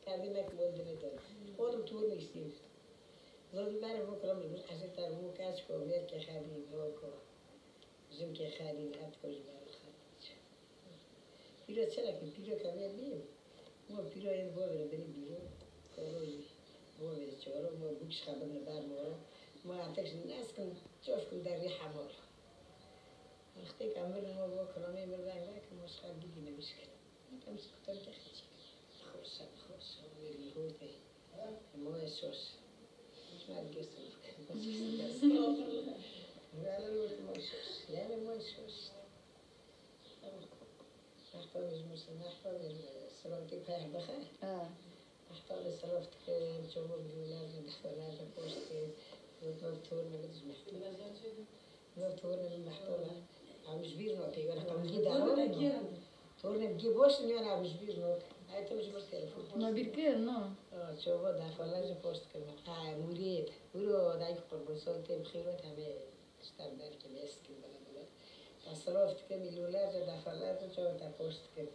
Terdimek boldu oğlum tuğur istiyor. Zaten ben bu kalam bir azıcık bu kaç ko ver ki khadi ko zim ki khadi at ko jibar khadi. Piro çela ki piro kamer değil. Mo piro en bu ver beni biro. Koloji. Bu ver çoro mo bu kış kabını dar mo. Mo ateş nasıl çok der riha mo. اختي كمل ما هو كلامي من ذاك مش خالدي لي مشكلة أنت مسكتر كخيش خرص خرص اللي هو ده مو يسوس مش ما الجسم لا لا مو يسوس لا لا مو يسوس أحفظ المسلم أحفظ الصلاتي فاهم بخير أحفظ صلاتك نشوفه بالولاد ندخلها بوست وتنطور ما قدش محتوى نطور من محتوى عم جبير نوتي وانا كم جدا تورنا بجيب وش اني انا عم جبير نوت هاي تمشي بس تلفون ما بيركر نو شوفوا ده فلاج بوست كمان مريد ورو دايك قرب صلتي بخيرات هم استعمال كميس كده بلا تصرفت كم الولاد ده فلاج شو ده بوست كده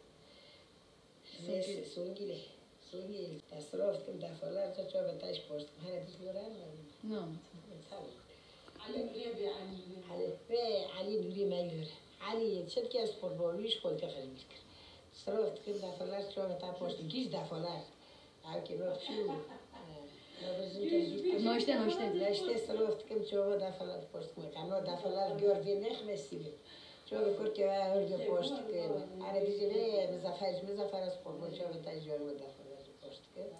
سونجيلي سونجيلي تصرفت كم ده فلاج شو بتاعش بوست هنا تقولان نعم علي نوري ما يور علي شركة سبوربوليش قلت خليك صرفت كده فلاش شو بتاع بوست جيش ده فلاش عارف نروح شو ناشته صرفت كم شو ده فلاش بوست ما كانوا ده فلاش جوردي نخمسي شو بقول كده هرجع بوست كده أنا بيجي ليه مزافر سبوربول شو بتاع جوار ده فلاش بوست كده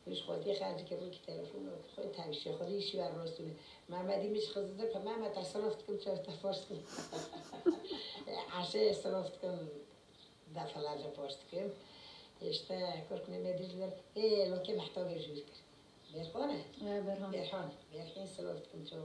مش خودی خارجی که روی تلفن خود تایشی خودی شو راسونه محمدی میش خزده که محمد تصرفت کم چه تفرست کم عشه تصرفت کم دفعه پشت کم işte korkma mediler lo que محتاج يجوز بيرخانه بيرخان بيرخان صرفت کم چه